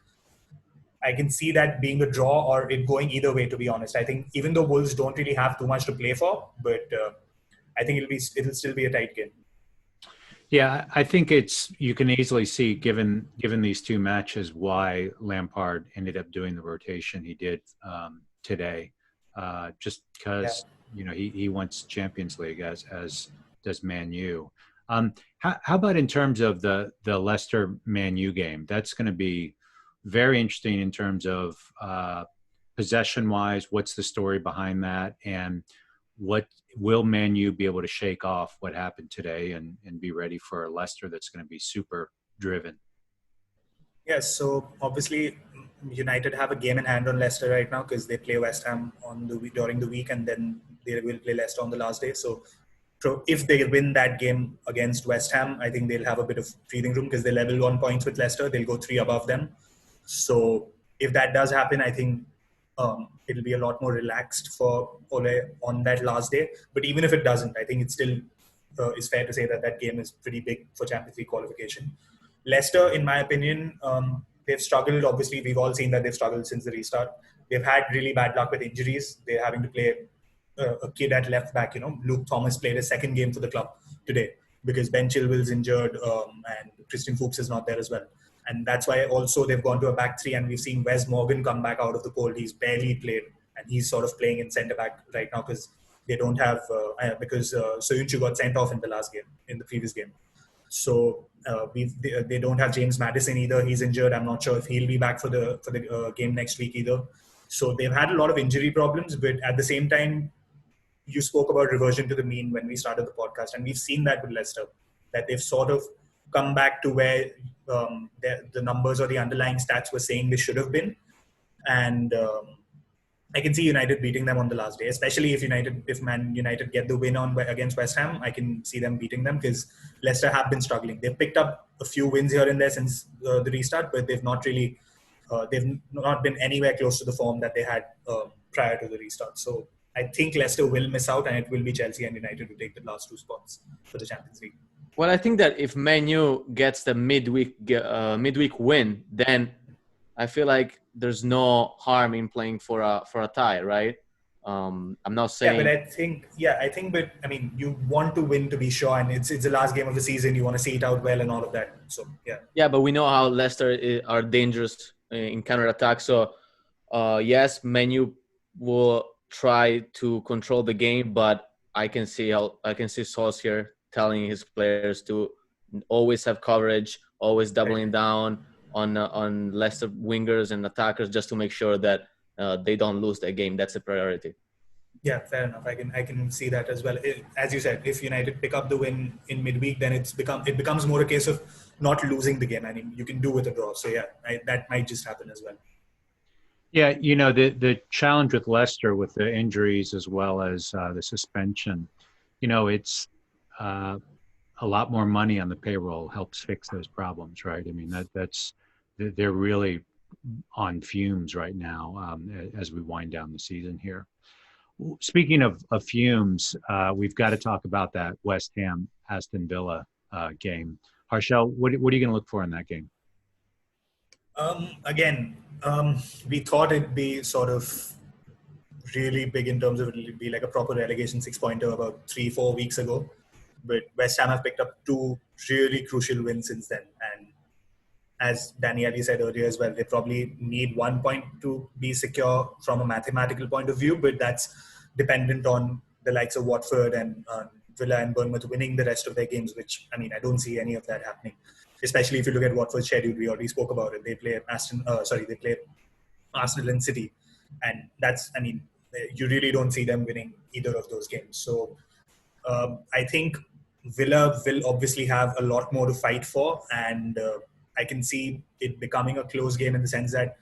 I can see that being a draw or it going either way. To be honest, I think even though Wolves don't really have too much to play for, but I think it'll still be a tight game. Yeah, I think you can easily see, given these two matches, why Lampard ended up doing the rotation he did today, just because he wants Champions League as does ManU. How about in terms of the Leicester ManU game? That's going to be very interesting in terms of possession wise. What's the story behind that, and what will ManU be able to shake off what happened today and be ready for a Leicester that's going to be super driven? Yes, so obviously United have a game in hand on Leicester right now because they play West Ham during the week, and then they will play Leicester on the last day. So if they win that game against West Ham, I think they'll have a bit of breathing room because they level 1 points with Leicester. They'll go 3 above them. So if that does happen, I think it'll be a lot more relaxed for Ole on that last day. But even if it doesn't, I think it's still is fair to say that game is pretty big for Champions League qualification. Leicester, in my opinion, they've struggled. Obviously, we've all seen that they've struggled since the restart. They've had really bad luck with injuries. They're having to play a kid at left back. Luke Thomas played his second game for the club today because Ben Chilwell's injured and Christian Fuchs is not there as well. And that's why also they've gone to a back three, and we've seen Wes Morgan come back out of the cold. He's barely played, and he's sort of playing in centre back right now because they don't have Soyuncu got sent off in the previous game. So they don't have James Maddison either. He's injured. I'm not sure if he'll be back for the game next week either. So they've had a lot of injury problems, but at the same time, you spoke about reversion to the mean when we started the podcast, and we've seen that with Leicester, that they've sort of come back to where the numbers or the underlying stats were saying they should have been. And I can see United beating them on the last day, especially if Man United get the win against West Ham. I can see them beating them because Leicester have been struggling. They've picked up a few wins here and there since the restart, but they've not really they've not been anywhere close to the form that they had prior to the restart. So I think Leicester will miss out, and it will be Chelsea and United who take the last 2 spots for the Champions League. Well, I think that if ManU gets the midweek win, then I feel like there's no harm in playing for a tie, right? I'm not saying. Yeah, but I mean, you want to win to be sure, and it's the last game of the season. You want to see it out well and all of that. So yeah. Yeah, but we know how Leicester are dangerous in counter-attack. So yes, ManU will try to control the game, but I can see Solskjaer telling his players to always have coverage, always doubling down on Leicester wingers and attackers just to make sure that they don't lose that game. That's a priority. Yeah, fair enough. I can see that as well. As you said, if United pick up the win in midweek, then it becomes more a case of not losing the game. I mean, you can do with a draw. So yeah, that might just happen as well. Yeah, the challenge with Leicester with the injuries as well as the suspension, it's a lot more money on the payroll helps fix those problems, right? I mean, they're really on fumes right now as we wind down the season here. Speaking of fumes, we've got to talk about that West Ham Aston Villa game. Harshal, what are you going to look for in that game? Again, we thought it'd be sort of really big in terms of it'll be like a proper relegation 6-pointer about 3-4 weeks ago. But West Ham have picked up 2 really crucial wins since then. And as Daniele said earlier as well, they probably need 1 point to be secure from a mathematical point of view, but that's dependent on the likes of Watford and Villa and Bournemouth winning the rest of their games, which, I mean, I don't see any of that happening. Especially if you look at Watford's schedule, we already spoke about it. They play Arsenal and City. And that's, I mean, you really don't see them winning either of those games. So I think Villa will obviously have a lot more to fight for, and I can see it becoming a close game in the sense that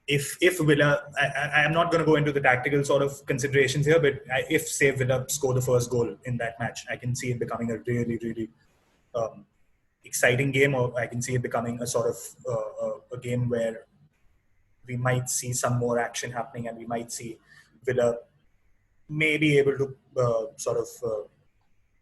if Villa, I am not going to go into the tactical sort of considerations here, but if, say, Villa score the first goal in that match, I can see it becoming a really, really exciting game, or I can see it becoming a sort of a game where we might see some more action happening, and we might see Villa may be able to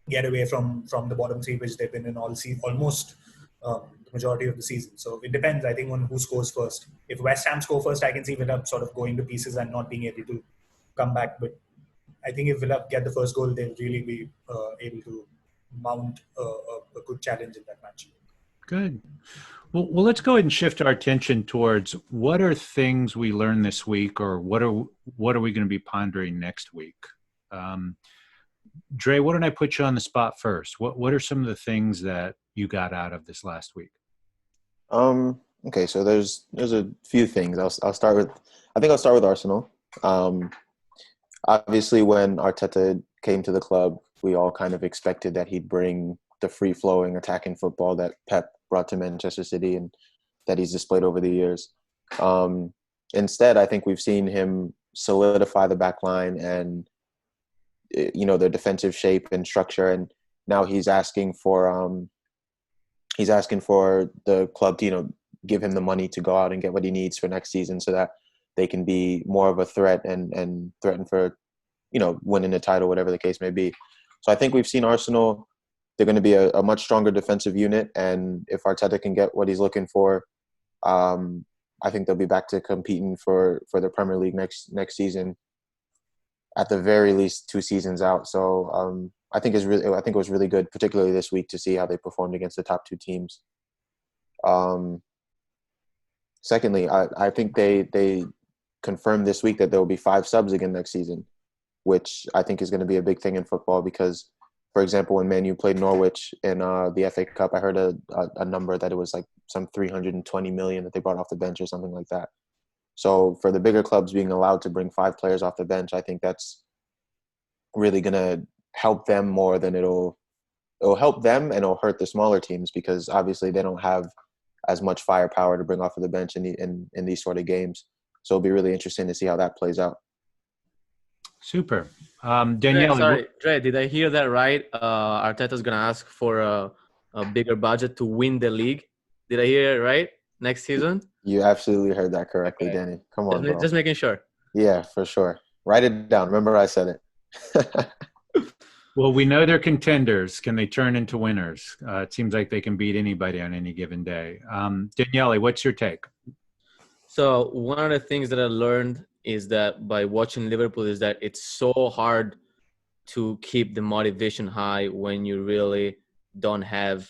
get away from the bottom 3, which they've been in almost the majority of the season. So it depends, I think, on who scores first. If West Ham score first, I can see Villa sort of going to pieces and not being able to come back. But I think if Villa get the first goal, they'll really be able to mount a good challenge in that match. Good. Well, let's go ahead and shift our attention towards what are things we learned this week, or what are we going to be pondering next week? Dre, why don't I put you on the spot first? What are some of the things that you got out of this last week? Okay, so there's a few things. I'll start with Arsenal. Obviously, when Arteta came to the club, we all kind of expected that he'd bring the free-flowing attacking football that Pep brought to Manchester City and that he's displayed over the years. Instead, I think we've seen him solidify the back line and, their defensive shape and structure. And now he's asking for the club to, give him the money to go out and get what he needs for next season so that they can be more of a threat and threaten for, winning a title, whatever the case may be. So I think we've seen Arsenal. They're going to be a much stronger defensive unit. And if Arteta can get what he's looking for, I think they'll be back to competing for the Premier League next season, at the very least 2 seasons out. So I think it was really good, particularly this week, to see how they performed against the top 2 teams. Secondly, I think they confirmed this week that there will be 5 subs again next season, which I think is going to be a big thing in football because, for example, when ManU played Norwich in the FA Cup, I heard a number that it was like some 320 million that they brought off the bench or something like that. So for the bigger clubs being allowed to bring 5 players off the bench, I think that's really going to help them more than it'll help them, and it'll hurt the smaller teams because obviously they don't have as much firepower to bring off of the bench in these sort of games. So it'll be really interesting to see how that plays out. Super. Daniele. Sorry, Dre, did I hear that right? Arteta's going to ask for a bigger budget to win the league. Did I hear it right? Next season? You absolutely heard that correctly, okay. Danny. Come on, bro. Just making sure. Yeah, for sure. Write it down. Remember I said it. Well, we know they're contenders. Can they turn into winners? It seems like they can beat anybody on any given day. Daniele, what's your take? So one of the things that I learned is that by watching Liverpool is that it's so hard to keep the motivation high when you really don't have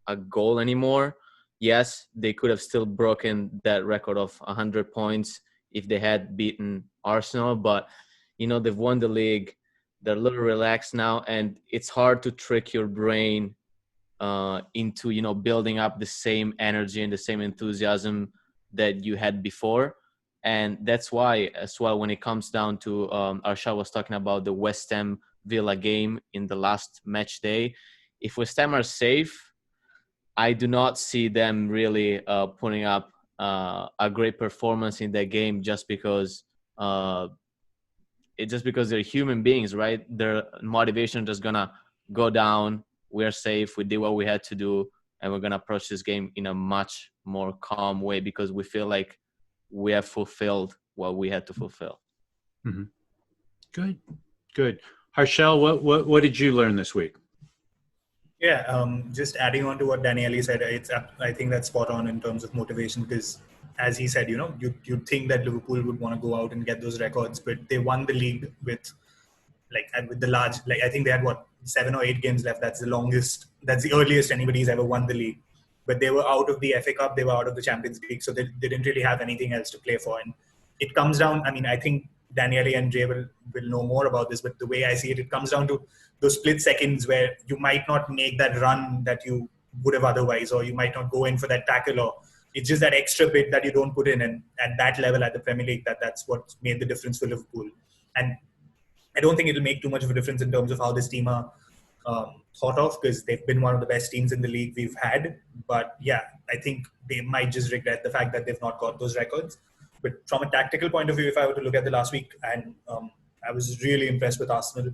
a goal anymore. Yes, they could have still broken that record of 100 points if they had beaten Arsenal, but, they've won the league. They're a little relaxed now, and it's hard to trick your brain into, building up the same energy and the same enthusiasm that you had before. And that's why, as well, when it comes down to, Harshal was talking about the West Ham Villa game in the last match day. If West Ham are safe, I do not see them really putting up a great performance in that game just because they're human beings, right? Their motivation is just gonna go down we are safe. We did what we had to do, and we're gonna approach this game in a much more calm way because we feel like we have fulfilled what we had to fulfill. Mm-hmm. Good. Harshal, what did you learn this week? Yeah, just adding on to what Daniele said, I think that's spot on in terms of motivation because, as he said, you'd think that Liverpool would want to go out and get those records, but they won the league with the large, I think they had 7 or 8 games left. That's the earliest anybody's ever won the league. But they were out of the FA Cup, they were out of the Champions League, so they didn't really have anything else to play for. And it comes down, I think Daniele and Jay will know more about this, but the way I see it, it comes down to those split seconds where you might not make that run that you would have otherwise, or you might not go in for that tackle, or it's just that extra bit that you don't put in. And at that level at the Premier League, that's what made the difference for Liverpool. And I don't think it'll make too much of a difference in terms of how this team are thought of, because they've been one of the best teams in the league we've had. But yeah, I think they might just regret the fact that they've not got those records. But from a tactical point of view, if I were to look at the last week, and I was really impressed with Arsenal.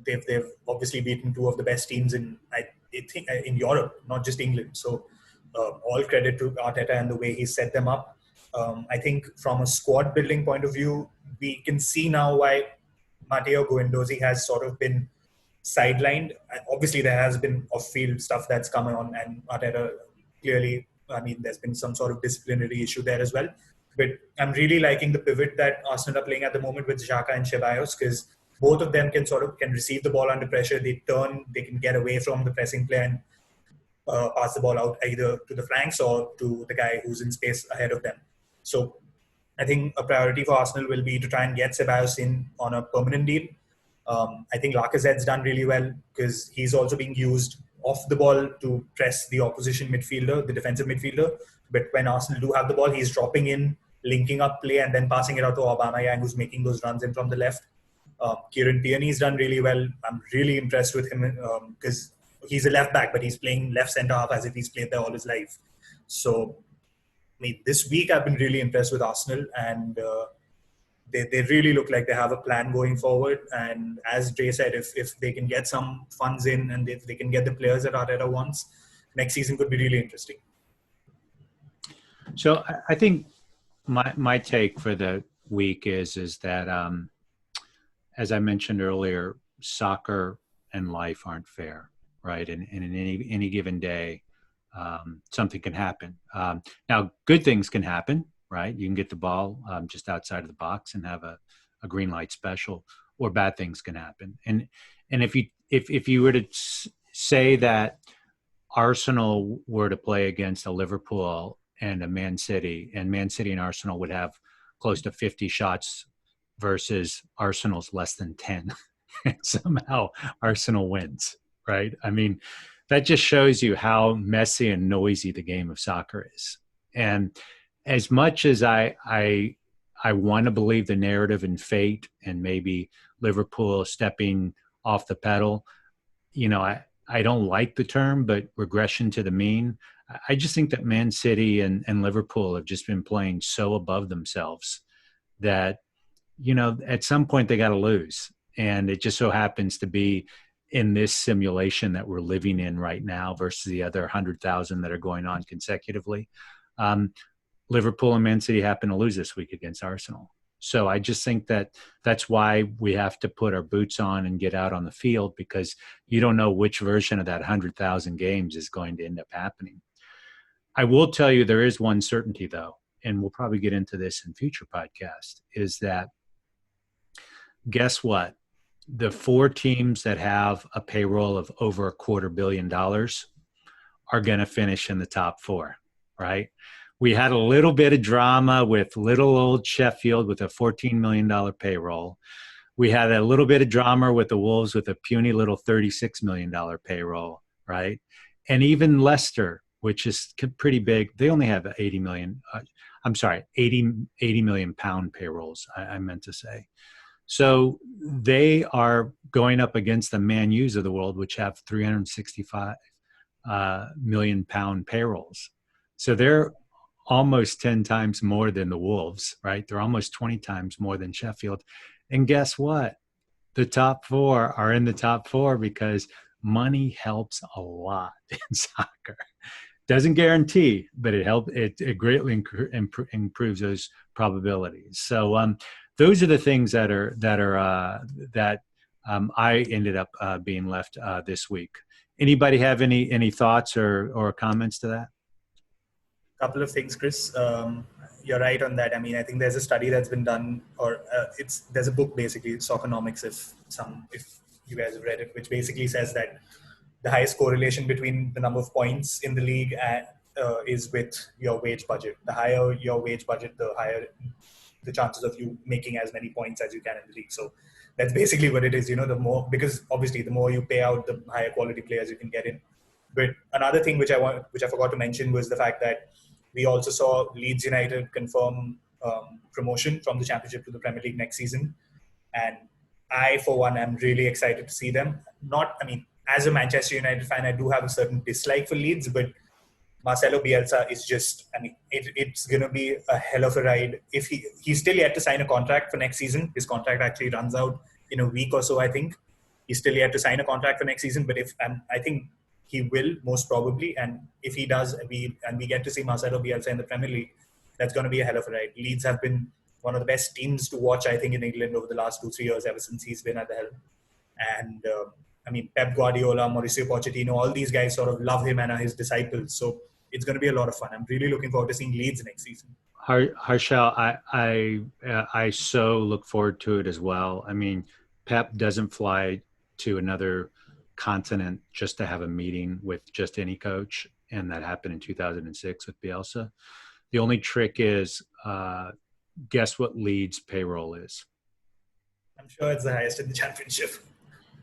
They've obviously beaten 2 of the best teams in Europe, not just England. So all credit to Arteta and the way he set them up. I think from a squad building point of view, we can see now why Matteo Guendouzi has sort of been sidelined. Obviously, there has been off-field stuff that's come on, and Arteta clearly, there's been some sort of disciplinary issue there as well. But I'm really liking the pivot that Arsenal are playing at the moment with Xhaka and Ceballos, because both of them can receive the ball under pressure. They can get away from the pressing play and pass the ball out either to the flanks or to the guy who's in space ahead of them. So I think a priority for Arsenal will be to try and get Ceballos in on a permanent deal. I think Lacazette's done really well because he's also being used off the ball to press the opposition midfielder, the defensive midfielder. But when Arsenal do have the ball, he's dropping in, linking up play, and then passing it out to Aubameyang, who's making those runs in from the left. Kieran Tierney's done really well. I'm really impressed with him because he's a left back, but he's playing left centre half as if he's played there all his life. So, this week I've been really impressed with Arsenal, and they really look like they have a plan going forward. And as Jay said, if they can get some funds in and if they can get the players that Arteta wants, next season could be really interesting. So I think my take for the week is that as I mentioned earlier, soccer and life aren't fair, right? And in any given day, something can happen. Now, good things can happen, right? You can get the ball just outside of the box and have a green light special, or bad things can happen. And if you were to say that Arsenal were to play against a Liverpool and a ManCity, and ManCity and Arsenal would have close to 50 shots versus Arsenal's less than 10, and somehow Arsenal wins, right? That just shows you how messy and noisy the game of soccer is. And as much as I want to believe the narrative and fate and maybe Liverpool stepping off the pedal, I don't like the term, but regression to the mean. I just think that Man City and Liverpool have just been playing so above themselves that, at some point they got to lose. And it just so happens to be in this simulation that we're living in right now versus the other 100,000 that are going on consecutively. Liverpool and Man City happen to lose this week against Arsenal. So I just think that that's why we have to put our boots on and get out on the field, because you don't know which version of that 100,000 games is going to end up happening. I will tell you there is one certainty, though, and we'll probably get into this in future podcasts, is that guess what? The 4 teams that have a payroll of over $250 million are going to finish in the top 4, right? We had a little bit of drama with little old Sheffield with a $14 million payroll. We had a little bit of drama with the Wolves with a puny little $36 million payroll, right? And even Leicester, which is pretty big, they only have 80 million pound payrolls, I meant to say. So they are going up against the ManUs of the world, which have 365 million pound payrolls. So they're almost 10 times more than the Wolves, right? They're almost 20 times more than Sheffield. And guess what? The top 4 are in the top 4 because money helps a lot in soccer. Doesn't guarantee, but it greatly improves those probabilities. So those are the things that I ended up being left this week. Anybody have any thoughts or comments to that? Couple of things, Chris. You're right on that. I mean, I think there's a study that's been done, or there's a book basically, Soccernomics, if you guys have read it, which basically says that the highest correlation between the number of points in the league is with your wage budget. The higher your wage budget, the higher the chances of you making as many points as you can in the league. So that's basically what it is. The more, because obviously the more you pay out, the higher quality players you can get in. But another thing which I forgot to mention was the fact that we also saw Leeds United confirm promotion from the Championship to the Premier League next season. And I, for one, am really excited to see them. As a Manchester United fan, I do have a certain dislike for Leeds, but Marcelo Bielsa is just, it's going to be a hell of a ride. If he's still yet to sign a contract for next season. His contract actually runs out in a week or so, I think. He's still yet to sign a contract for next season, but I think he will, most probably. And if he does, we get to see Marcelo Bielsa in the Premier League, that's going to be a hell of a ride. Leeds have been one of the best teams to watch, I think, in England over the last 2-3 years, ever since he's been at the helm. And Pep Guardiola, Mauricio Pochettino, all these guys sort of love him and are his disciples. So it's going to be a lot of fun. I'm really looking forward to seeing Leeds next season. Harshal, I so look forward to it as well. Pep doesn't fly to another continent just to have a meeting with just any coach, and that happened in 2006 with Bielsa. The only trick is, guess what Leeds' payroll is? I'm sure it's the highest in the Championship.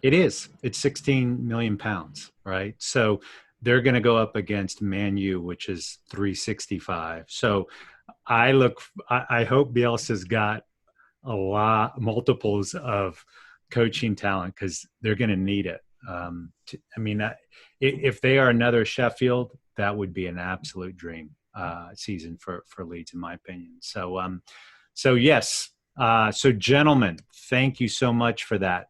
It is. It's 16 million pounds, right? So they're going to go up against ManU, which is 365. So I hope Bielsa's got multiples of coaching talent, because they're going to need it. If they are another Sheffield, that would be an absolute dream season for Leeds, in my opinion. So yes. So gentlemen, thank you so much for that.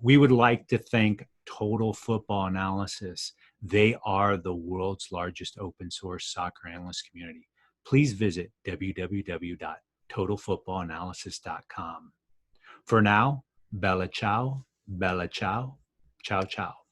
We would like to thank Total Football Analysis. They are the world's largest open source soccer analyst community. Please visit www.totalfootballanalysis.com. For now, bella ciao, ciao ciao.